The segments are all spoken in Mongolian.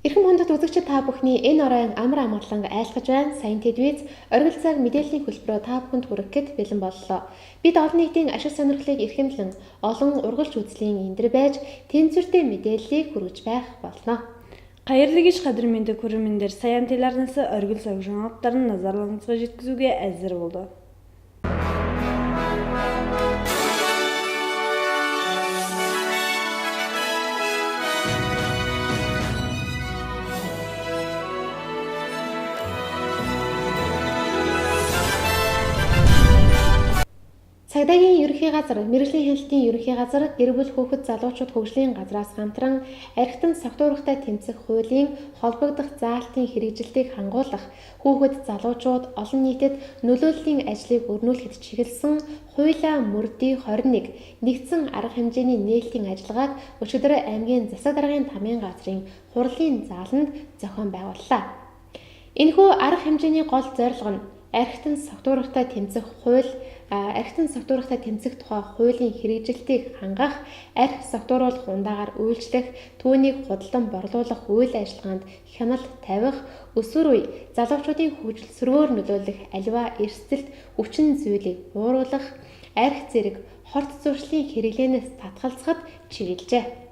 Эрхэм хондод үзэгчид та бүхний энэ оройн амар амгалан айлтгаж байна. Сайн телевиз оргил цаг мэдээллийн хөтөлбөрөөр та бүхэнд хүрэхэд бэлэн боллоо. Бид олон нийтийн ашиг сонирхлыг эрхэмлэн олон ургалж үзлийн эндэр байж тэнцвэртэй мэдээллийг хүргэж байх болно. Хайрлыгиш кадыр менде көрермендер, саян телеарнасы оргил цаг жаңалықтарын назарларыңызға жеткізуге әзір болды. Цагдаагийн ерөнхий газар, мэргэжлийн хяналтын ерөнхий газар, гэр бүл хүүхэд залуучууд хөгжлийн газраас хамтран архитан согтуурахтай тэмцэх хуулийн холбогдох заалтын хэрэгжилтийг хангуулах, хүүхэд залуучууд олон нийтэд нөлөөллийн ажлыг өрнүүлэхэд чиглэсэн хуулиа мөрдий 21 нэгдсэн арга хэмжээний нээлтийн ажиллагааг өчигдөр аймгийн засаг даргын тамийн газрын хурлын зааланд зохион байгууллаа. Энэхүү арга хэмжээний гол зорилго нь архитан согтуурахтай тэмцэх тухай хуулийн хэрэгжилтийг хангах, архи согтууруулах ундаагаар үйлчлэх, түүнийг худалдан борлуулах үйл ажиллагаанд хяналт тавих, өсвөр үе залуучуудын хөгжилсөргөөр нөлөөлөх аливаа эрсдэлт хүчин зүйлийг бууруулах, архи зэрэг хорт зуршлын хэрэглээнээс татгалзахад чиглэжээ.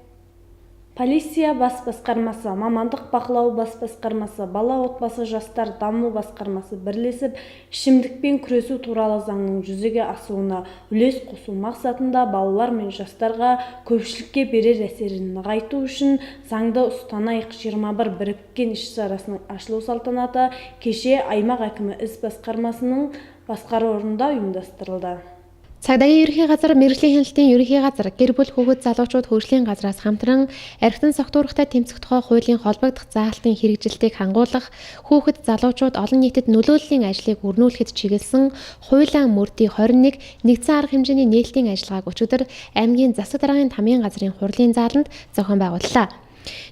Полиция бас басқармасы, мамандық бақылау бас басқармасы, бала отбасы жастар даму басқармасы бірлесіп ішімдікпен күресу туралы заңның жүзеге асуына үлес қосу мақсатында балалар мен жастарға көпшілікке берер әсерін нығайту үшін заңды ұстанайық 21 біріккен іс-шарасының ашылу салтанаты кеше аймақ әкімі іс басқармасының басқаруында ұйымдастырылды. Цагдаагийн ерөнхий газар, мэргэжлийн хяналтын ерөнхий газар, гэр бүл хүүхэд залуучууд хөгжлийн газраас хамтран архитан согтуурахтай тэмцэх тухай хуулийн холбогдох заалтын хэрэгжилтийг хангуулах, хүүхэд залуучууд олон нийтэд нөлөөллийн ажлыг өрнүүлэхэд чиглэсэн хуулиа мөрдий 21 нэгдсэн арга хэмжээний нээлтийн ажиллагааг өчигдөр аймгийн засаг даргын тамийн газрын хурлын зааланд зохион байгууллаа.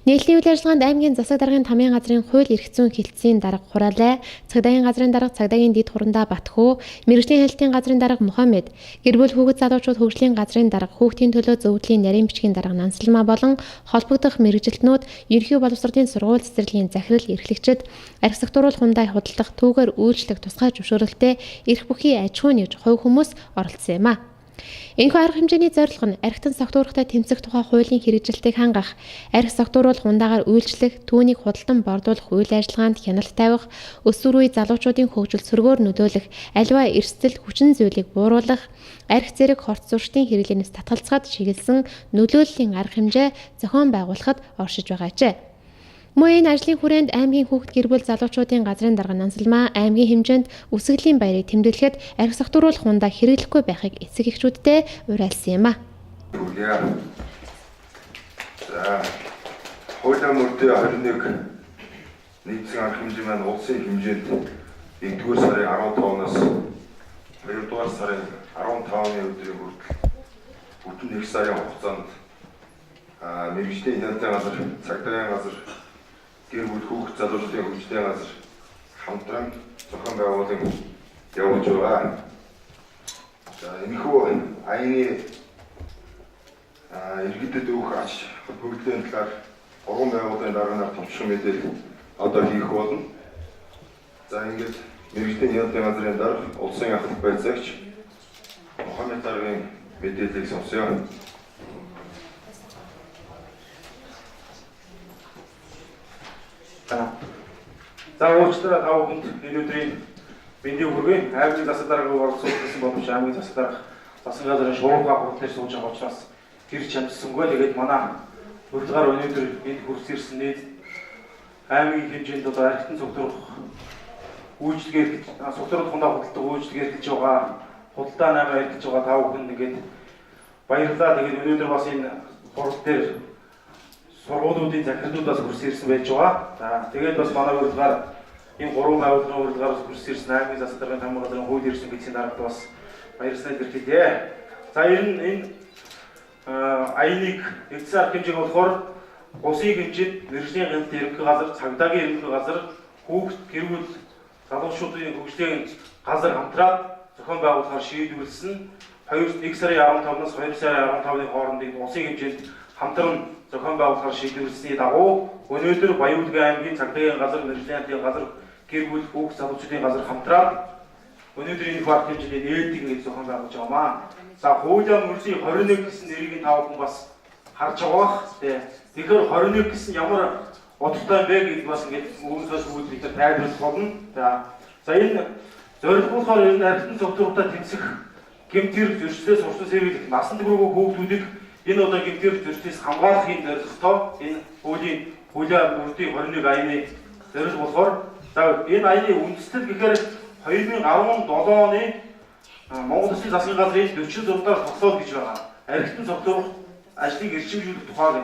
Нээлтийн үйл ажиллагаанд аймгийн засаг даргын тамийн газрын хууль эрх зүйн хэлтсийн дарга Хуралай, цагдаагийн газрын дарга цагдаагийн дэд хурандаа Батхүү, мэргэжлийн хяналтын газрын дарга Мухаммед, гэр бүл хүүхэд залуучууд хөгжлийн газрын дарга хүүхдийн төлөө зөвлөлийн нарийн бичгийн дарга Нансалма болон холбогдох мэргэжилтнүүд, ерөнхий боловсролын сургууль цэцэрлэгийн захирал эрхлэгчид, архи согтууруулах хундаа худалдах, түүгээр үйлчлэх тусгай зөвшөөрөлтэй эрх бүхий аж ахуйн нэгж хувь хүмүүс оролцсон юм а. Энэхүү арга хэмжээний зорилго нь архитан согтуурахтай тэмцэх тухай хуулийн хэрэгжилтийг хангах, архи согтууруулах ундаагаар үйлчлэх, түүнийг худалдан борлуулах үйл ажиллагаанд хяналт тавих, өсвөр үе залуучуудын хөгжилсөргөөр нөлөөлөх аливаа эрсдэл хүчин зүйлийг бууруулах, архи зэрэг хорт зуршлын хэрэглээнээс татгалзахад чиглэсэн нөлөөллийн арга хэмжээ зохион байгуулахад оршиж байгаажээ. Мөн энэ ажлын хүрээнд аймгийн хүүхэд гэр бүл залуучуудын газрын дарга Нансалма аймгийн хэмжээнд үсгэлийн баярыг тэмдэглэхэд архи согтууруулах хундаа хэрэглэхгүй байхыг эцэг эхчүүддээ уриалсан юм а. За хуулиа мөрдий 21 нэгдсэн арга хэмжээ маань улсын хэмжээнд 1-р сарын 15-наас 2-р сарын 15-ны өдрийн хүртэл бүтэн 1 сарын хугацаанд мэргэжлийн хяналтын газар, цагдаагийн газар, гэр бүл хүүхэд залуучуудын хөгжлийн газар хамтран зохион байгуулалт явуулж байгаа. За энэхүү аяны иргэдэд өгөх ач холбогдлын талаар 3 байгууллагын дарганаар товчхон мэдээлэл одоо хийх болно. За ингээд мэргэжлийн хяналтын газрын дарга улсын ахлах байцаагч Мухаммед даргын мэдээллийг сонсъё. За уучлаарай та бүхэнд энэ өдрийн мэндийг хүргэе. Аймгийн засаг даргаыг оролцуулсан боловч аймгийн засаг дарга засгийн газрын шуурга хурал дээр сууж байгаа учраас гэр чамдсангүй. Тэгээд манай урилгаар өнөөдөр энд хүрс ирсэн нийт аймгийн хэмжээнд одоо архитан согтуурах үйлчлэгээр согтууруулах хундаа худалдах үйлчлэгээр хийж байгаа худалдаа намаа хийж байгаа та бүхэнд ингээд баярлалаа. Тэгээд өнөөдөр бас энэ хурал дээр сургуулиудын захирлуудаас хүрс ирсэн байж байгаа. За тэгээд бас манай урилгаар энэ 3 байгууллагын урилгаараас хүрс ирсэн аймгийн засаг даргын тамийн газрын хууль эрх зүйн хэлтсийн даргад бас баярлалаа илэрхийлье. За энэ аяныг нэгдсэн арга хэмжээг болохоор улсын хэмжээнд мэргэжлийн хяналтын ерөнхий газар, цагдаагийн ерөнхий газар, хүүхэд гэр бүл залуучуудын хөгжлийн газар хамтраад зохион байгуулахаар шийдвэрлсэн 1 сарын 15-наас 2 сарын 15-ны хоорондын улсын хэмжээнд хамтран зохион байгуулахаар шийдвэрлэсний дагуу өнөөдөр Баян-Улгийн аймгийн цагдаагийн газар, мэргэжлийн яамны газар, гэр бүл хүүхд залуучуудын газар хамтраад өнөөдөр энэ барт хэмжээний нээлтийг ингэж зохион байгуулж байгаамаа. За хуулийн мөрлийн 21 гэсэн нэрийг та бүхэн бас харж байгаа бах. Тэгэхээр 21 гэсэн ямар утгатай бэ гэдгийг бас ингэж өөрөөсөө бүгд бид тайлбарлах болно. За энэ зорилгоохоор энэ архитектур зөвлөлтөд тэмцэх гэмтэр зөрчлөөс урьдчилан сэргийлэх насан туршийн хүүхдүүдийг энэ одоо гэмтэр зөрчлөөс хамгаалахын зорилготой энэ хуулийн 21 аяны зорилго болохоор за энэ аяны үндэслэл гэхээр 2017 оны Монгол Улсын засгийн газрын 46 дахь тогтоол гэж байгаа. Архитектур зөвлөх ажлыг эрчимжүүлэх тухай.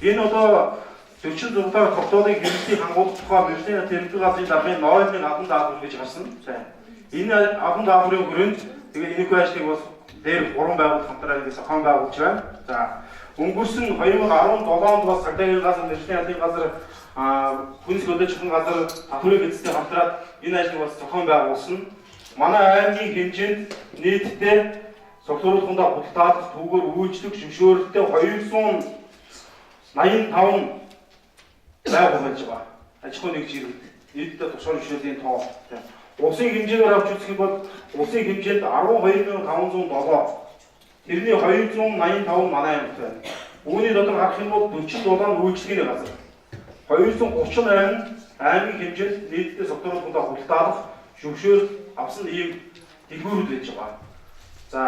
Энэ одоо 46 дахь тогтоолын хэрэгцээг хангуулах тухай мэргэжлийн тэрэгдэл газрын даргын нойлын албан даатгал гэж гарсан. Энэ албан даатгарын хүрээнд тэгээд энэхүү ажлыг бол дээр 3 байгууллага хамтран ингэ зохион байгуулж байна. За өнгөрсөн 2017 онд бас цагдаагийн газар, мэргэжлийн албан газар, хүнс хөдөлгөөний газар, татврын эзэнтэй хамтраад энэ ажлыг бас зохион байгуулсан. Манай аймгийн хэмжээнд нийтдээ цогцлуулалтаа худалдаалах, түүгээр үйлчлэх, зөвшөөрөлтөй 285 байгууллага байж байгаа. Аж ахуйн нэгж иргэд нийтдээ тушаал зөвшөөрлийн тоо. Улсын хэмжээгээр авч үзэх юм бол улсын хэмжээнд 12507. Тэрний 285 манай аймагт байна. Үүний дотор харах юм бол 47 үйлчлэгийн газар. 238 аймгийн хэмжээнд нийтдээ цогцлуулалтаа худалдаалах, зөвшөөрөл авсан ийм дэлгүүрүүд байж байгаа. За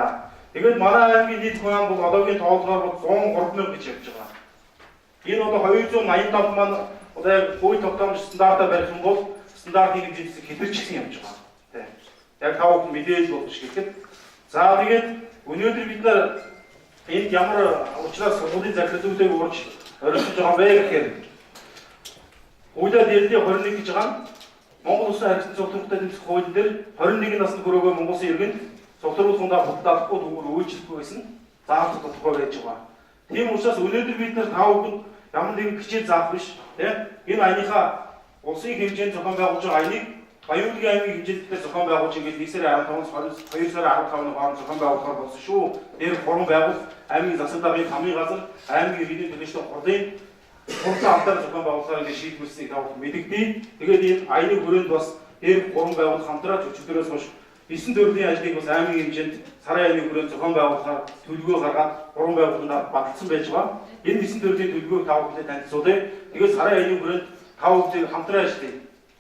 тэгээд манай аймгийн нийт хүн ам бол одоогийн тоолгоор бол 103,000 гэж явж байгаа. Энэ одоо 285 маань одоо яг хууль тогтоомж стандартаар барих юм бол стандартын хэмжээс хэтэрчсэн явж байгаа. Тэ. Яг тав хүн мэдээж болох шиг гэхэд. За тэгээд өнөөдөр бид нар энд ямар учраас сургуулийн захирлуудыг урьж орилж байгаа бэ гэхээр хуулиар дээлтэй 21 гэж байгаа. Монгол Улсын архитектур зөвлөлтөд тэмцэх хуулийн дээр 21 насны хүрээгүй Монгол Улсын иргэнд цогцлуулалтаа худалдаалахгүй түүгээр үйлчлэхгүй байсан заавал тодорхой байж байгаа. Тийм учраас өнөөдөр бид нар тав хүнд ямар нэгэн хичээл заах биш, тийм энэ аяныхаа улсын хэмжээнд зохион байгуулж байгаа аяныг Баян-Улгийн аймгийн хэмжээнд зохион байгуулж ингээд 1 сарын 15-аас 2 сарын 15-ны хооронд зохион байгуулахаар болсон шүү. Тэр 3 байгууллага аймгийн засаг даргын хамгийн газар, аймгийн иргэдийн төлөөлөлтийн хурлын хурдан хамтаар зохион байгуулахаар ингээд шийдвэрлсэнийг тав мэдэгдээ. Тэгээд энэ аяны хүрээнд бас тэр 3 байгууллага хамтраад өчигдөрөөс хойш 9 төрлийн ажлыг бас аймгийн хэмжээнд сарын аяны хүрээнд зохион байгуулахаар төлөвлөгөө гаргаад 3 байгууллагад баталсан байж байгаа. Энэ 9 төрлийн төлөвлөгөөг тав хүлээ танилцуулъя. Тэгээд сарын аяны хүрээнд тав хүлээ хамтран ажиллая.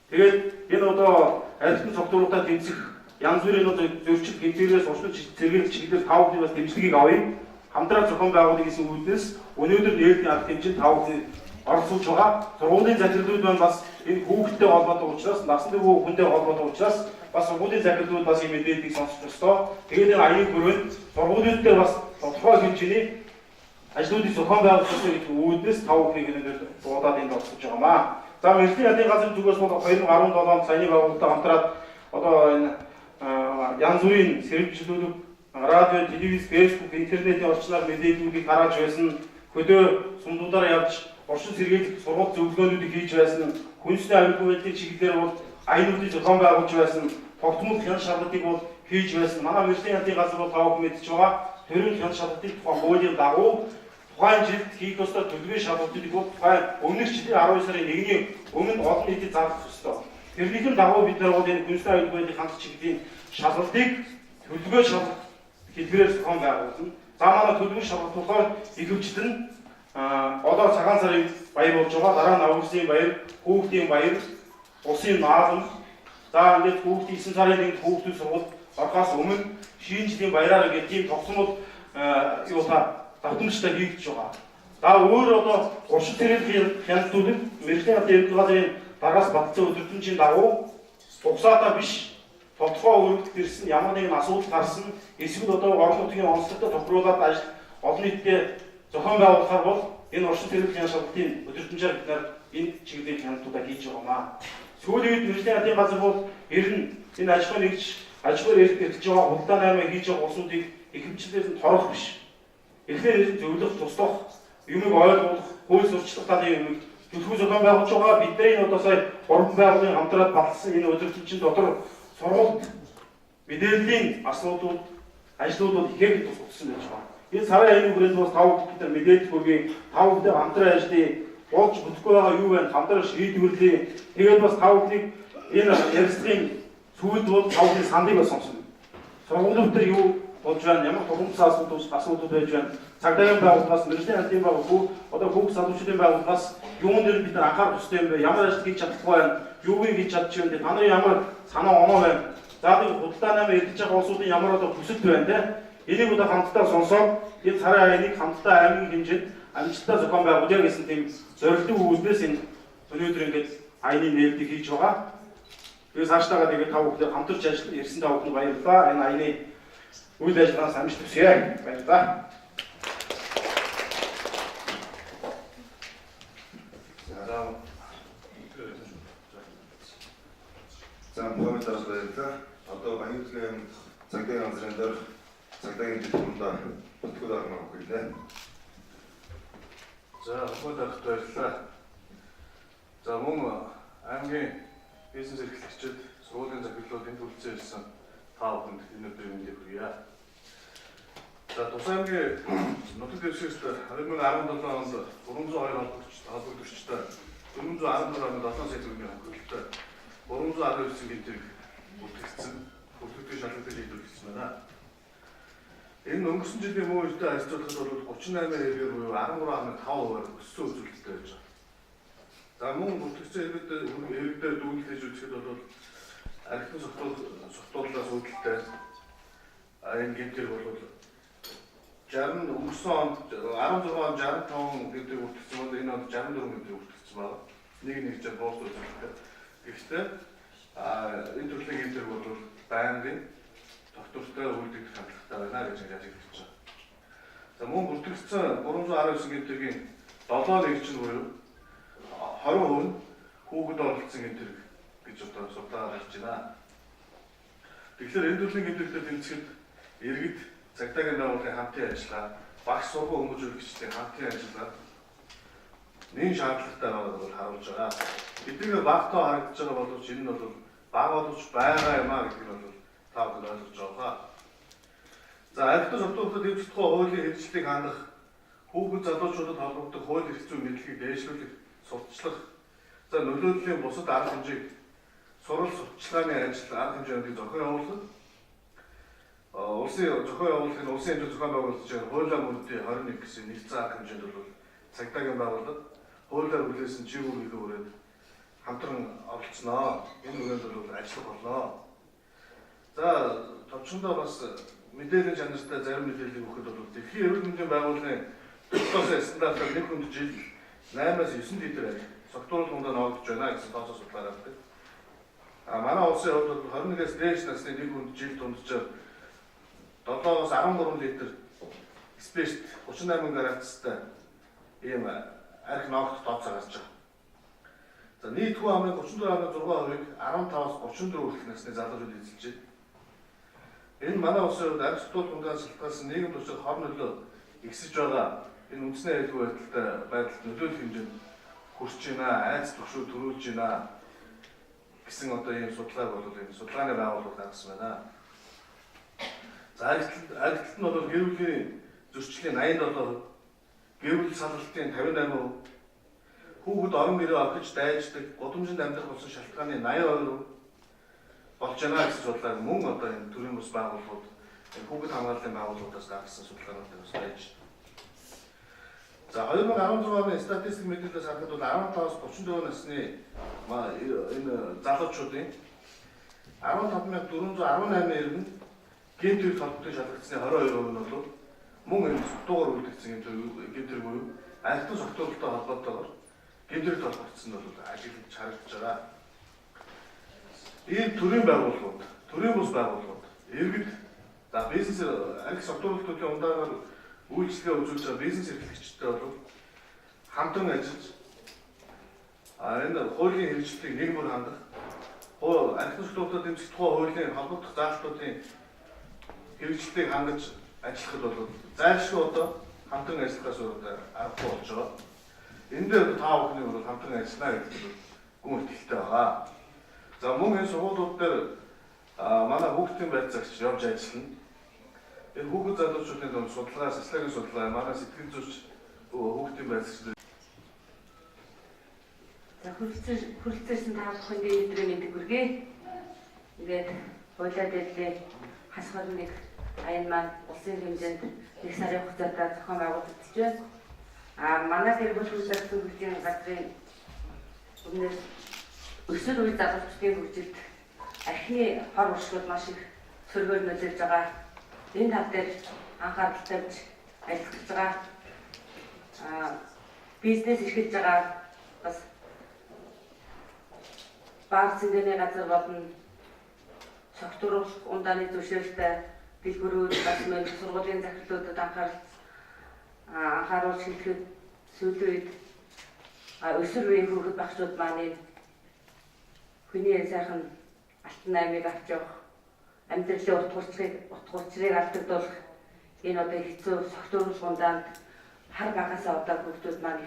Тэгээд энэ одоо архитектур цогцлуулалтаа тэмцэх янз бүрийн одоо зөрчил гэмтээрээс урьдчилан зэрэглэх чиглэлээр тав хүлээ бас дэмжлэгийг авъя. Хамтран зохион байгуулах гэсэн үүднээс өнөөдөр нээлтийн арга хэмжээнд тав хүлээ оролцуулж байгаа. Сургуулийн захирлууд маань бас энэ хүүхдтэй холбоотой учраас, насан турш хүнтэй холбоотой учраас бас сургуулийн захирлууд бас ийм мэдээллийг сонсох ёстой. Тэгээд энэ аяны хүрээнд сургуулиуд дээр бас тодорхой хэмжээний ажлуудыг зохион байгуулах гэсэн үүднээс тав хүлээг өнөөдөр дуудаад энд оролцож байгаамаа. За мэргэжлийн яамны газрын зүгээс бол 2017 онд саяны байгууллагатай хамтраад одоо энэ янз бүрийн сэрэмжлүүлэг, радио, телевиз, фэйсбુક, интернетийн орчноор мэдээллүүдийг гаргаж байсан, хөдөө сумдуудаар явж орчин сэргийлэх сургууль зөвлөгөөнүүдийг хийж байсан, хүнсний аюулгүй байдлын чиглэлээр бол аянуудыг зохион байгуулж байсан, тогтмол хяналт шалгалтыг бол хийж байсан. Манай мэргэжлийн яамны газар бол тав мэдж байгаа. Төрийн хяналт шалгалтыг тухайн хуулийн дагуу тухайн жилд хийх ёстой төлөвийн шалгалтыг бол тухайн өмнөх жилийн 12 сарын 1-ний өмнө олон нийтэд заах ёстой. Тэрнийхэн дагуу бид нар бол энэ хүнсний аюулгүй байдлын хангах чиглэлийн шалгалтыг төлөвлөгөө шалгалт хэлбэрээр зохион байгуулна. За манай төлөвийн шалгалт болохоор ихэвчлэн одоо цагаан сарын баяр болж байгаа, дараа нь августын баяр, хүүхдийн баяр, улсын наадам, за ингээд хүүхдийн 9 сарын 1-нд хүүхдүүд сургууль орохоос өмнө шинэ жилийн баяраар ингээд тийм тогтмол давтамжтай хийгдэж байгаа. За өөр одоо уршил төрлийн хяналтуудад мэргэжлийн яамны газрын дараас батлсан өдөртөмжийн дагуу угсаатаа биш тодорхой өргөдөлт ирсэн ямар нэгэн асуудал гарсан эсвэл одоо орон нутгийн онцлогтой тохируулаад ажил олон нийтэд зохион байгуулахаар бол энэ уршил төрлийн хяналт шалгалтын өдөртөмжөөр бид нар энэ чиглэлийн хяналтуудаа хийж байгаамаа. Сүүлийн үед мэргэжлийн яамны газар бол ер нь энэ аж ахуйн нэгж аж ахуйр эрхлэж байгаа худалдаа наймаа хийж байгаа улсуудыг ихэвчлэн торох биш. Эхлээд зөвлөх, туслах, юмыг ойлгох, хууль сурчлах талын юмыг төлөв зохион байгуулж байгаа. Бидний одоо сая 3 байгууллагын хамтраад баталсан энэ өдөртөмжийн дотор сургуульд мэдээллийн асуудлууд, ажлууд бол ихээр тусгацсан байж байгаа. Энэ сарын аяны хүрээс бас тав бүгд мэдээлэл өгье. Тав бүгд хамтран ажиллая. Болж бүтэхгүй байгаа юу вэ? Хамтран шийдвэрлэе. Тэгээд бас тав бүгдийг энэ ярилцлагын сүүлд бол тав бүгдийн сандыг бас сонсно. Сургуулиуд дээр юу болж байна? Ямар тохиромжтой асуудал байж байна? Цагдаагийн байгууллагаас, мэргэжлийн албан байгууллага, одоо хүүхд залуучуудын байгууллагаас юунд дээр бид анхаарах ёстой юм бэ? Ямар ажил хийж чадахгүй байна? Юуг хийж чадчих вэ? Та нарын ямар санаа оноо байна? За нэг худалдаа намын эрдэж байгаа улсуудын ямар одоо хүсэлт байна те? Энийг одоо хамтдаа сонсоод энэ сарын аяныг хамтдаа аймгийн хэмжээнд амжилттай зохион байгуулъя гэсэн тийм зорилтын үйлдэлээс энэ өнөөдөр ингээд аяны нээлтийг хийж байгаа. Тэгээд цаашдаа тэгээд тав бүхэн хамтарч ажиллаж ирсэн тав бүхэнд баярлалаа. Энэ аяны үйл ажиллагаанд амжилт хүсье. Баярлалаа. За Мухаммед дараас баярлалаа. Одоо Баянгэрийн цагдаагийн газрын дээр цагдаагийн дэвтэрүүндээ бүтгэл арга авах гэлээ. За Мухаммед дараас баярлалаа. За мөн аймгийн бизнес эрхлэгчид сургуулийн захирлууд энд хүрэлцэн ирсэн та бүхэнд энэ өдрийн мэндийг хүргье. За Тус аймгийн нутаг дэвшигчд 2017 онд 302 холбогдогчтой 414.7 сая төгрөгийн хөнгөлөлтөй 319 гинтэг бүртгэгдсэн шалгалтыг хийгдсэн байна. Энэ өнгөрсөн жилийн мөн үедээ харьцуулахад бол 38%-ээр буюу 13.5% өссөн үзүүлэлттэй байж байгаа. За мөн бүртгэгдсэн иргэдээр дүүнэлт хийж үзэхэд бол архитектур согтууллаас үүдэлтэй энэ гинтэг бол 60 өнгөрсөн онд 16 он 65 гинтэг бүртгэгдсэн бол энэ онд 64 гинтэг бүртгэгдсэн байна. Нэг ч боос үзүүлэлттэй. Гэхдээ энэ төрлийн гинтэг бол байнгын доктортой үйлдвэрлэх хандлагатай байна гэж яаж хэлж байгаа. За мөн бүртгэгдсэн 319 гинтэгийн 7 нэг чинь буюу 20% нь хүүхэд оролцсон гинтэг гэж одоо судалгаа гарч байна. Тэгэхээр энэ төрлийн гинтэгтэй тэмцэхэд иргэд цагдаагийн байгууллагын хамтын ажиллагаа, багш сургууль хүмүүжүүлэгчдийн хамтын ажиллагаа нэг шаардлагатай байгааг харуулж байгаа. Бидний багтаа харагдаж байгаа боловч энэ нь бол баг боловч байгаа юм а гэдэг нь бол та бүхэн ойлгож байгаа. За архитектур согтуулалтад дэвших тухай хуулийн хэрэгжлийг хангах, хүүхэд залуучуудад холбогдох хууль эрх зүйн мэдлэгийг дээшлүүлэх, сурталчлах, за нөлөөллийн бусад арга хэмжээг сурал сурталчилгааны ажил арга хэмжээний зохион явуулах, улсын зохион явуулахын улсын хэмжээнд зохион байгуулж байгаа хуулийн мөрдийн 21 гэсэн нэгдсэн арга хэмжээнд бол цагдаагийн байгууллага хуулиар хүлээсэн чиглэл хэлээ өрөөд хамтран оролцсноо. Энэ үрээнд бол ажиллах болно. За товчхондоо бас мэдээллийн чанартай зарим мэдээллийг өгөхөд бол Дэлхийн эрүүл мэндийн байгууллагын төвчсөн стандартаар нэг хүнд жил 8-аас 9 литр согтуулалт хүндээ ногдож байна гэсэн тооцоо судалгаа гаргадаг. Манай улсын хувьд бол 21-ээс дээш насны нэг хүнд жил дундчаар 7-аас 13 литр спешт 38 градустай ийм арх ногдох тооцоо гарч байгаа. За нийт хүн амын 34.6%-ийг 15-аас 34 хүртэлх насны залуучууд эзэлж байна. Энэ манай улсын хувьд арх согтуулалт хүндээс шалтгаалсан нийгэм төрөлх хор нөлөө ихсэж байгаа. Энэ үндэсний аюулгүй байдалд нөлөөлөх хэмжээнд хүрч байна, айц төгшөө төрүүлж байна гэсэн одоо ийм судалгааг бол энэ судалгааны байгууллага гаргасан байна. За архитект нь бол гэр бүлийн зөрчлийн 87%, гэр бүл салгалтын 58%, хүүхэд орон гэрээ орхиж дайждаг, гудамжинд амьдрах болсон шалтгааны 82% болж байна гэсэн судалгааг мөн одоо энэ төрийн бус байгууллагууд, хүүхэд хамгааллын байгууллагуудаас гаргасан судалгаанууд бас байж байна. За 2016 оны статистик мэдээлэлээс харахад бол 15-аас 34 насны энэ залуучуудын 15,418 иргэн гэмт хэрэг холбогдсон шалгагдсны 22% нь бол мөн энэ согтуугаар үлдсэн гэмт хэрэг буюу архитектур согтуулалттай холбоотойгоор гэмт хэрэг холбогдсон нь бол ажиглаж харагдаж байгаа. Ийм төрийн байгууллагууд, төрийн бус байгууллагууд, иргэд за бизнес архитектур согтуулалтын ундаагаар үйлчлэгээ үзүүлж байгаа бизнес эрхлэгчтэй бол хамтран ажиллаж энэ хуулийн хэрэгжлийг нийгмээр хангах, архитектур согтуулалтад дэмжих тухай хуулийн холбогдох заалтуудын хэрэгжлийг хангаж ажиллахад бол зайлшгүй одоо хамтран ажиллахаас өөр аргагүй болж байгаа. Энэ дээр та бүхний бол хамтран ажиллана гэдэг нь гүн итгэлтэй байгаа. За мөн энэ сургуулиуд дээр манай хүүхдийн байцаагч явж ажиллана. Энэ хүүхэд залуучуудын дунд судалгаа, социологийн судалгаа манай сэтгэл зүйч хүүхдийн байцаагчид За хүрэлцээрсэн та бүхэндээ өдрийн мэндийг хүргэе. Тэгээд хуулиа дэдлээ хасгаар нэг аян маань улсын хэмжээнд нэг сарын хугацаанд зохион байгуулагдаж байна. Манай гэр бүл хүсэлтэн бүлийн газрын өмнөөс өсвөр үе залуучдын хөгжилд архины хор уршгууд маш их сөргөөр нөлөөлж байгаа. Энэ тал дээр анхаарал тавьж ажиллаж байгаа. Бизнес эрхэлж байгаа бас баг цэнгэний газар болон согтууруулах ундааны зөвшөөрөлтэй дэлгүүрүүд бас мөн сургуулийн захирлуудад анхааруулж хэлэхэд сүүлийн үед өсвөр үеийн хүүхэд багшууд маань хүний сайхан алтан аймыг авч явах амьдралын утгуулчрыг алдагдуулах энэ одоо хэцүү согтууруулах ундаанд хар багасаа одоо хүүхдүүд маань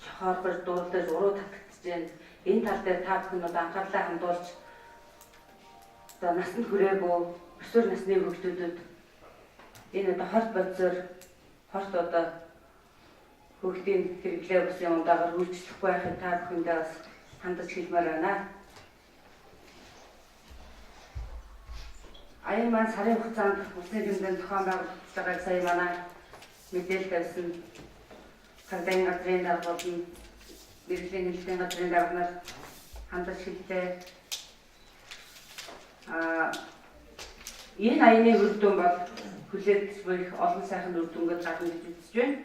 шохооргож дуулдаж уруу татагдж байна. Энэ тал дээр та бүхэн одоо анхаарлаа хандуулж одоо насанд хүрээгүй өсвөр насны хүүхдүүдэд энэ одоо хорт бодисоор хорт одоо хүүхдийн хэрэглээ бүсийн ундаагаар үйлчлэхгүй байхыг та бүхэндээ бас хандаж хэлмээр байна. Аян маань сарын хугацаанд улсын хэмжээнд зохион байгуулагдаж байгааг сая манай мэдээлэл тавьсан цагдаагийн газрын дарга болон мэргэжлийн хэлтийн газрын дарганаар хандаж хэллээ. Энэ аяны үр дүн бол хүлээлт буй олон сайхан үр дүнгээд гадна гэж үзэж байна.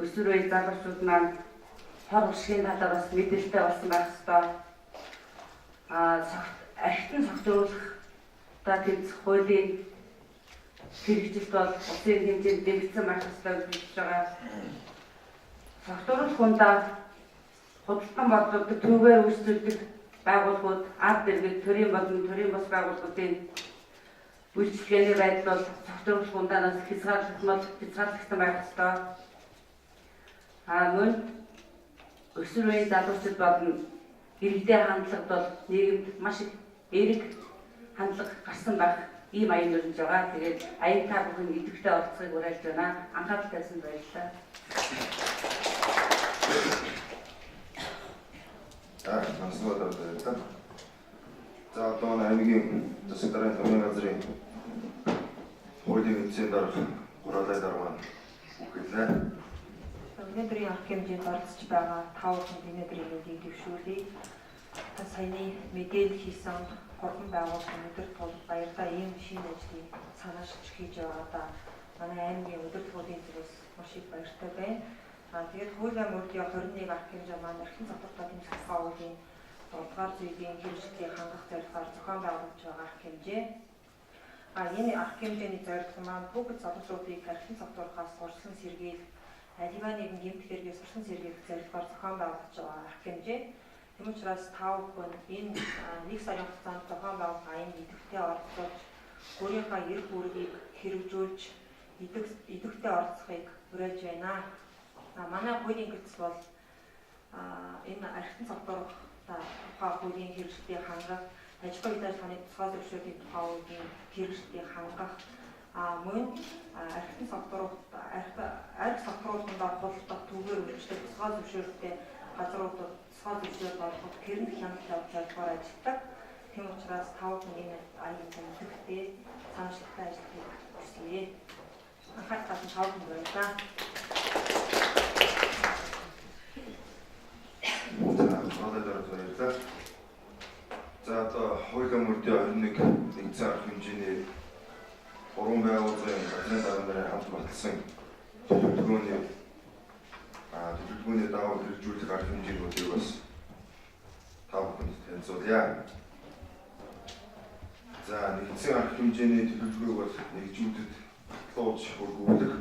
Өсвөр үеийн залуучууд маань хор уршигын талаар бас мэдээлэлтэй болсон байх ёстой. Архитын согтууруулах тэмцэх хуулийн хэрэгжилт бол улсын хэмжээнд дэмжсэн байх ёстой гэж хэлж байгаа. Согтууруулах ундаа худалдан бодлогод төвөөр үйлчлүүлдэг байгууллагууд ард дэргэд төрийн болон төрийн бус байгууллагуудын үйлчлэгээний байдал бол согтууруулах ундаанаас хязгаарлагдсан байх ёстой. Мөн өсвөр үеийн залуучууд болон иргэдийн хандлагад бол нийгэмд маш их эерэг хандлага гарсан байх ийм аян өрнөж байгаа. Тэгээд аян та бүхэн идэвхтэй оролцохыг уриалж байна. Анхаарал тавьсанд баярлалаа. Насваад байна. За одоо аймгийн засаг даргын томьёо газрын хуулийн эзэн дарга гуралай дарга үгэлээ. Өнөөдрийн арга хэмжээнд оролцож байгаа 5 хүн өнөөдрийн мэндийг дэвшүүлье. Саяны мэдээлэл хийсэн 3 байгууллага өдөр тул баярлалаа. Ийм шинэ ажлыг санаашилж хийж байгаадаа манай аймгийн өдөр тулын зүгээс маш их баяртай байна. Тэгээд хуулийн мөрдийн 21 арга хэмжээ маань эрхэм цогцолтой тэмцэх хуулийн 3-р зүйн хэрэгжлийг хангах зорилгоор зохион байгуулж байгаа арга хэмжээ. Энэ арга хэмжээний зорилго маань хүүхэд залуучуудыг эрхэм цогцолтоос сурсан сэргийлэх, аливаа нэгэн гэмт хэрэгээс сурсан сэргийлэх зорилгоор зохион байгуулж байгаа арга хэмжээ. Тэм учраас та бүхэн энэ 1 сарын хугацаанд зохион байгуулах аянд идэвхтэй оролцож, өөрийнхөө эрх үүргийг хэрэгжүүлж, идэвхтэй оролцохыг уриалж байна. Манай хуулийн гэрэл бол энэ архитын цогцолтоор тухай хуулийн хэрэгжлийг хангах, аж ахуйн ажиллагааны тусгай зөвшөөрлийн тухай хуулийн хэрэгжлийг хангах, мөн архитын цогцолтуудаар худалдах түүгээр үйлчлэх тусгай зөвшөөрөлтэй газруудад тусгай зөвшөөрөл олгох гэрэл хяналттай зорилгоор ажилладаг. Тэм учраас тав хүн энэ аян тэмцэхтэй санаачлалтай ажиллахыг хүсье. Анхаарал татсан тав хүн баярлалаа. За одоо хуулийн мөрдийн 21 нэгдсэн арга хэмжээний 3 байгууллагын газрын дарганы хамт баталсан төлөвлөгөөний даавар хэрэгжүүлэх арга хэмжээнүүдийг бас та бүхэнд танилцуулъя. За нэгдсэн арга хэмжээний төлөвлөгөөг бол нэгжүүдэд батлуулж хөргүүлэх.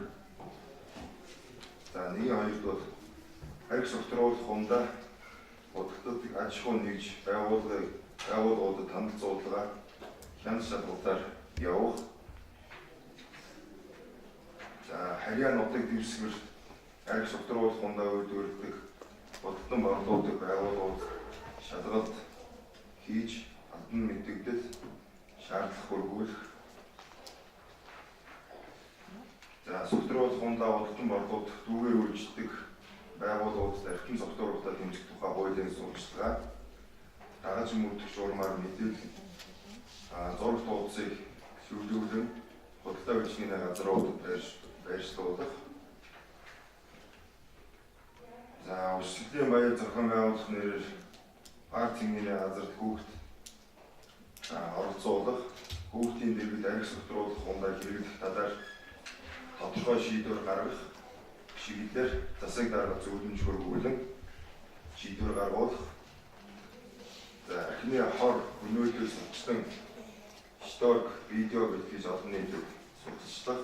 За 1-2-д бол арх согтруулах ундаа бодготод аж ахуй нэгж байгууллагуудад хандлт зуудлага хяналт шалгалтаар явах. За харьяа нутаг дэвсгэр арх согтруулах ундаа үйлдвэрлэдэг бодготон борлуулдаг байгууллагууд шалгалт хийж албан мэдэгдэл шаардлага хөргүүлэх. За согтууруулах хундаа удалдан борлууд дүүгээр үйлчдэг байгууллагуудад эрхэм согтууруулалтаа дэмжих тухай хуулийн сурталчилгаа, дагаж мөрдөгч урмаар мэдээлэл, зураг дуудсыг шүүлүүлэн худалдаа үйлчлийн газруудад байршлуулах. За урьдчилан баяр зохион байгуулах нэрээр парк тэмнээний газарт хүүхд оролцуулах, хүүхдийн дэргэд арх согтууруулах хундаа хэрэглэх талаар тодорхой шийдвэр гаргах, чиглэлээр засаг дарга зөвлөмж хөрвүүлэн шийдвэр гаргуулах. За архины хор өнөөдөр сурталчлан шторк, видео бэлтгэж олон нийтэд сурталчлах.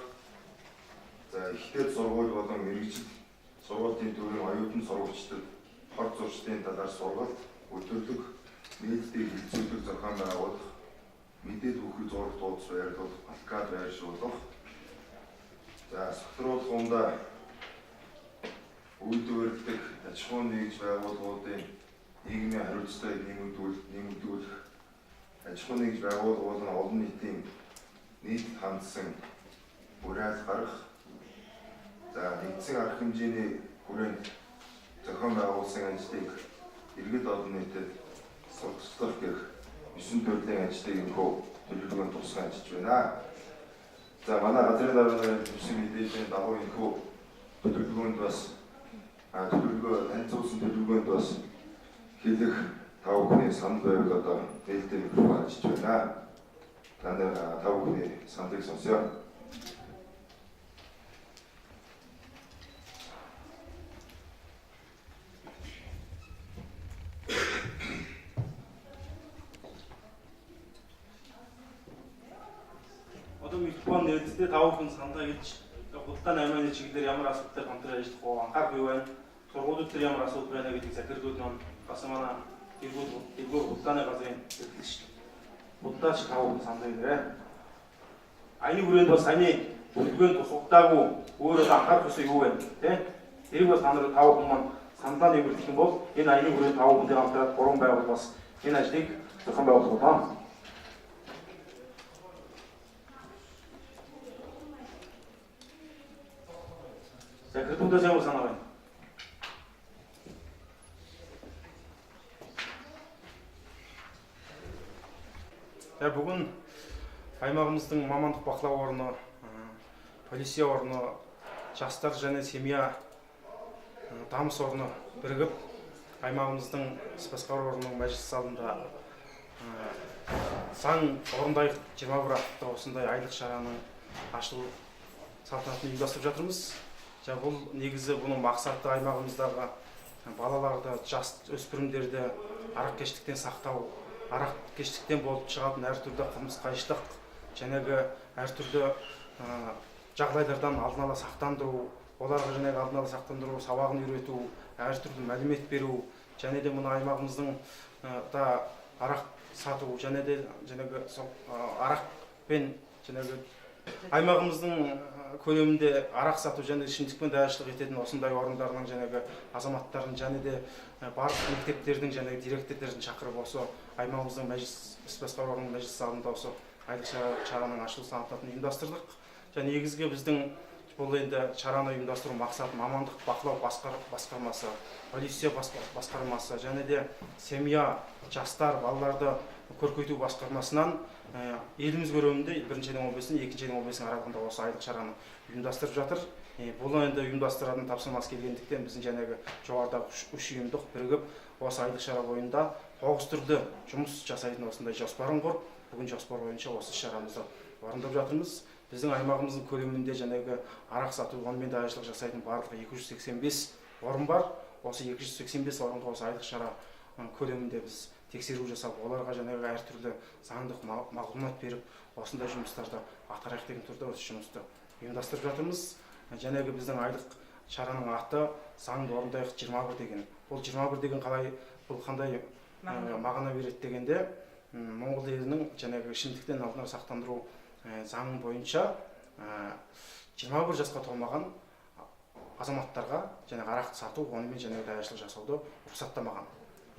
За ихтэй сургууль болон мэрэгжил сургуулийн төрийн оюутан сургуульчдад хор зуршлын талаар сургалт, өдөрлөг, нийтдээ хилцүүлэг зохион байгуулах, мэдээлэл бүхий зураг дуудас байрлуулах, плакат байршуулах. За согтууруулах хундаа үйлдвэрлэдэг аж ахуйн нэгж байгууллагуудын нийгмийн хариуцлагыг нэмэгдүүлэх, аж ахуйн нэгж байгууллагууд нь олон нийтийн нийт хандсан уриал гаргах. За нэгдсэн арга хэмжээний хүрээнд зохион байгуулсан ажлыг иргэд олон нийтэд сурталчлах гэх 9 төрлийн ажлыг энэхүү төлөвлөгөөнд тусган ажиллаж байна. За манай газрын дарганы төвшин мэдээллийн дагуу энэхүү төлөвлөгөөнд бас танилцуулсан төлөвлөгөөнд бас хэлэх та бүхний санал байвал одоо нээлттэй микрофон ажиллаж байна. Та бүхний саналыг сонсъё. Одоо микрофон нээлттэй та бүхэн сандаа гэж худалдаа 8-ны чиглэлээр ямар асуудалтай хамтран ажиллах вэ? Анхаарах юу байна? Сургуулиуд дээр ямар асуудал байна гэдгийг захирлууд нь бас манай эргүүл худалдааны газрын эрхлэгч худалдаач та бүхэн сандаа гэрээ. Аяны хүрээнд бас саяны төлөвлөгөөнд тусгагдаагүй өөрөө анхаарах ёстой юу байна? Тэрийг бас та бүхэн маань сандаа нэмэгдэх юм бол энэ аяны хүрээнд та бүхэндээ хамтраад 3 байгууллага бас энэ ажлыг зохион байгуулах болно. Захирлуудаас ямар санаа байна? За бүгэн аймағымыздың мамандық бақылау орны, полиция орны, жастар және семья дамыс орны бірігіп аймағымыздың іс басқару орнының мәжіліс залында заң орындайық 21 атты осындай айлық шараның ашылу салтанатын ұйымдастырып жатырмыз. Бұл негізі бұның мақсаты аймағымыздағы балаларды, жас өспірімдерді арақкештіктен сақтау, арақкештіктен болып шығатын әртүрлі қылмысқайшылық, жәнегі әртүрлі жағдайлардан алдын ала сақтандыру, оларға жәнегі алдын ала сақтандыру, сабағын үйрету, әртүрлі мәлімет беру, және де мұны аймағымыздың да арақ сату, және де арақпен аймағымыздың көлемінде арақ сату және ішімдікпен даяшылық ететін осындай орындарының жәнегі азаматтарын және де барлық мектептердің және директорлерін шақырып осы аймағымыздың іс басқару орнының мәжіліс залында осы айлық шараның ашылу салтанатын ұйымдастырдық. Және негізгі біздің бұл енді шараны ұйымдастыру мақсаты мамандық бақылау басқармасы, полиция басқармасы және де семья, жастар, балаларды көркейту басқармасынан еліміз көлемінде 1-дің 15-ін 2-дің 15-ін аралығында осы айлық шараны ұйымдастырып жатыр. Бұл енді ұйымдастыратын тапсырмасы келгендіктен біздің жәнегі жоғарыдағы 3 ұйымдық бірігіп осы айлық шара бойында 9 түрлі жұмыс жасайтын осындай жоспарын құрып, бүгін жоспар бойынша осы шарамызды орындап жатырмыз. Біздің аймағымыздың көлемінде жәнегі арақ сату, онымен даяшылық жасайтын барлық 285 орын бар. Осы 285 орынға осы айлық шара көлемінде біз тексеру жасап, оларға жәнегі әртүрлі заңдық мағлұмат беріп, осындай жұмыстарды атқарайық деген түрде осы жұмысты ұйымдастырып жатырмыз. Жәнегі біздің айлық шараның аты заңды орындайық 21 деген. Бұл 21 деген қалай, бұл қандай мағына береді дегенде, Моңғол елінің жәнегі ішімдіктен алдын ала сақтандыру заңы бойынша 21 жасқа толмаған азаматтарға және арақ сату, онымен және даяшылық жасауды рұқсаттамаған.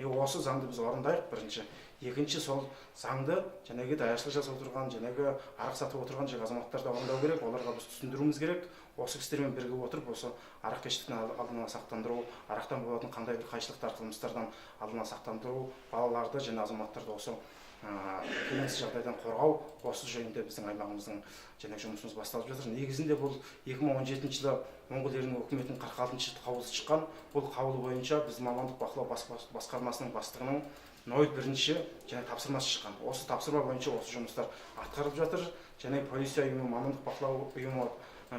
осы заңды біз орындайық бірінші. Екінші сол заңды жәнегі даяшылық жасап отырған, жәнегі арақ сатып отырған азаматтарды орындау керек, оларға біз түсіндіруіміз керек. Осы кісілермен бірге отырып, осы арақ кештіктен алдынан сақтандыру, арақтан болатын қандай бір қайшылықтар, қылмыстардан алдынан сақтандыру, балаларды және азаматтарды осы келеңсіз жағдайдан қорғау, осы жөнінде біздің аймағымыздың жұмысымыз басталып жатыр. Негізінде бұл 2017 жылы Моңғол елінің үкіметінің 46-шы қаулысы шыққан. Бұл қаулы бойынша біз мамандық бақылау басқармасының бастығының 01-ші және тапсырмасы шыққан. Осы тапсырма бойынша осы жұмыстар атқарылып жатыр. Және полиция ұйымы, мамандық бақылау ұйымы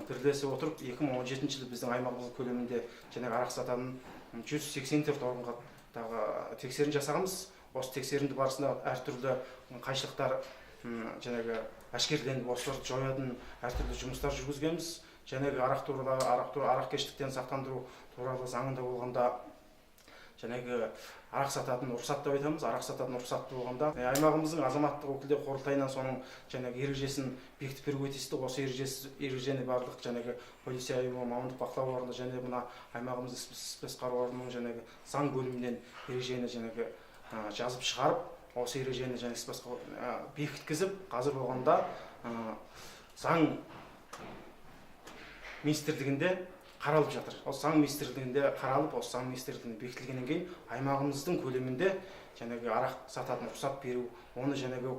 бірлесе отырып 2017 жылы біздің аймағымыздың көлемінде және арақ сататын 184 орынға тексерін жасағанбыз. Осы тексерінді барысында әртүрлі қайшылықтар әшкереленіп, осыларды жоятын әртүрлі жұмыстар жүргізгенбіз. Арақ туралы, арақ кештіктен сақтандыру туралы заңында болғанда арақ сататын рұқсат деп айтамыз. Арақ сататын рұқсат болғанда аймағымыздың азаматтық өкілдер құрылтайынан соның ережесін бекітіп беруге тиісті. Осы ережені барлық полиция ұйымы, мамандық бақылау органы және мына аймағымыздың іс басқару органының заң бөлімінен ережені жазып шығарып, осы ережені бекіткізіп, қазір болғанда заң министрлігінде қаралып жатыр. Осы заң министрлігінде қаралып, осы заң министрлігінде бекітілгеннен кейін аймағымыздың көлемінде арақ сататын рұқсат беру, оны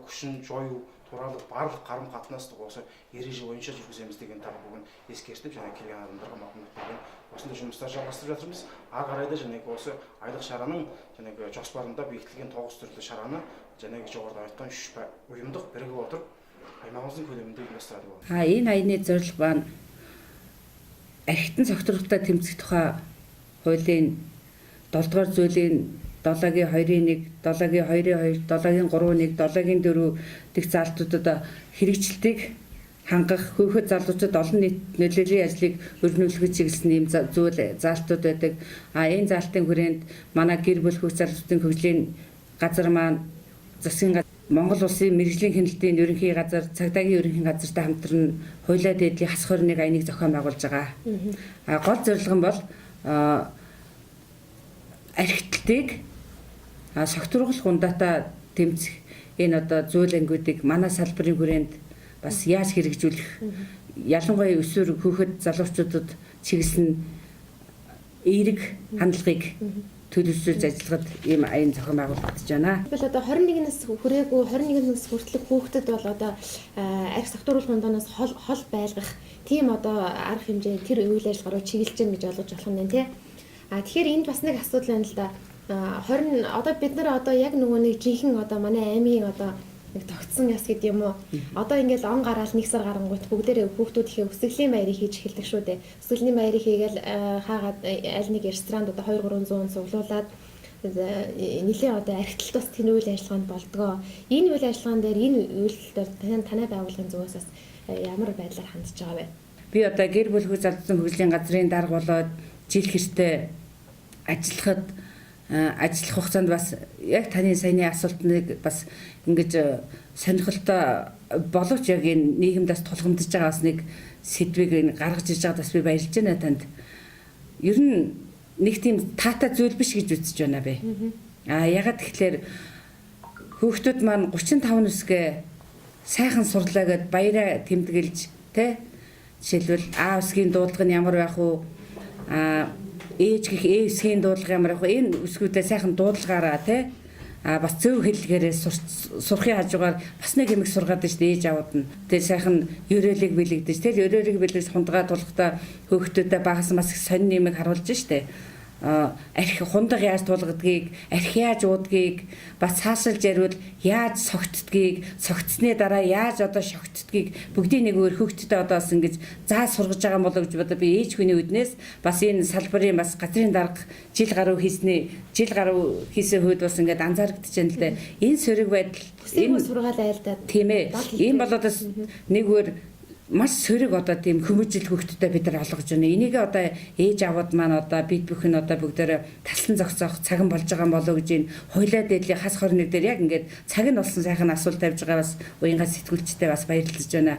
күшін жою туралы барлық қарым-қатынасты осы ереже бойынша жүргіземіз деген тағы бүгін ескертіп, келген адамдарға мақұлдық берген осындай жұмыстар жалғастырып жатырмыз. Ары қарай да осы айлық шараның жоспарында бекітілген 9 түрлі шараны жоғарыда айтқан 3 ұйымдық бірігіп отырып аймағымыздың көлемінде ұйымдастырады болады. Энэ аяны зорилго маань архитектон согтруулалтаа тэмцэх тухай хуулийн 7-р зүйлийн 7-гийн 2-1, 7-гийн 2-2, 7-гийн 3-1, 7-гийн 4 дэх заалтуудад хэрэгжилтийг хангах, хөөхөд залуучууд олон нийт нөлөөллийн ажлыг өрнүүлэхэд чиглэсэн ийм зүйл заалтууд байдаг. Энэ заалтын хүрээнд манай гэр бүл хүүхэд залуучдын хөгжлийн газар маань засгийн Монгол улсын мэргэжлийн хяналтын ерөнхий газар, цагдаагийн ерөнхий газартай хамтран хуулиа дээдлийн хас 21 аяныг зохион байгуулж байгаа. Гол зорилго нь бол архитектыг согтруулах гундатаа тэмцэх энэ зүйл ангиудыг манай салбарын хүрээнд бас яаж хэрэгжүүлэх, ялангуяа өсвөр хүүхэд залуучуудад чиглэсэн эерэг хандлагыг төлөвлөж ажиллахад ийм аян зохион байгуулагдаж байна. Тэгвэл 21-ээс хүрээгүй 21-ээс хүртэлх хүүхдэд бол арх согтруулах гундаас хол байлгах тийм арга хэмжээ тэр үйл ажиллагаа руу чиглэж гэнэ гэж ойлгож болох юм тий. Тэгэхээр энд бас нэг асуудал байна л да. 20 бид нар яг нөгөө нэг жинхэнэ манай аймгийн нэг тогтсон яс гэдэг юм уу. Ингээл он гараал нэг сар гарангуйт бүгдээрээ хүүхдүүд ихээ өсгөлийн баярыг хийж эхэлдэг шүү дээ. Өсгөлийн баярыг хийгээл хаагаад аль нэг ресторанд 200-300 цуглуулад нэлийн архитект бас тэр үйл ажиллагаанд болдгоо. Энэ үйл ажиллагаан дээр энэ үйлдэлээр танай байгууллагын зүгээс бас ямар байдлаар хандж байгаа вэ? Би гэр бүл хүү залуучдын хөгжлийн газрын дарга болоод жил хэртээ ажиллах хугацаанд бас яг таны саяны асуултыг бас ингэж сонирхолтой боловч яг энэ нийгэмдээс тулгамдж байгаа бас нэг сэдвийг гаргаж ирж байгаадаас би баярлж байна танд. Ер нь нэг тийм таатай зүйл биш гэж үзэж байна би. Ягаад тэгэхээр хүүхдүүд маань 35 нүсгээ сайхан сурлаа гэд баяраа тэмдэглэж тэ жишээлбэл А үсгийн дуудлага нь ямар байх вэ? Ээж гэх ээсгийн дуудлага ямар байх вэ? Энэ үсгүүдээ сайхан дуудлагаараа тий бас зөв хэллэгээрээ сурахын хажуугаар бас нэг юмэг сургаад шүү дээ ээж аваад нь. Тэгээ сайхан ерөөлийг бэлэгдэж тий ерөөлийг бэлэгдэж хундагаа тулахдаа хөөхтөдөө багаас бас сонин юмэг харуулж шүү дээ. Арх хундаг яаж тулгадгийг, арх яаж уудгийг бас цаашилж яривал яаж согтдгийг, согтсны дараа яаж шогтдгийг бүгдийг нэг өөр хөөхтөдөө бас ингэж заа сургаж байгаа болов гэж бодоо би ээж хүний үднээс бас энэ салбарын бас газрын дарга жил гаруй хийсэн үед бас ингэж анзаарэгдэж байна л дээ. Энэ сөрөг байдал энэ сургаал айлдаад тийм ээ. Ийм болоод бас нэг өөр маш сөрөг тийм хүмүүжил хөвгтөдөө бид нар олгож байна. Энийг ээж аваад маань бид бүхэн бүгдээрээ таслан зогсоох цаг нь болж байгаа болоо гэж энэ хуулиа дээдлийн хас 21 дээр яг ингээд цаг нь болсон сайхан асуулт тавьж байгаа бас уянгаа сэтгүүлчтэй бас баярлж байна.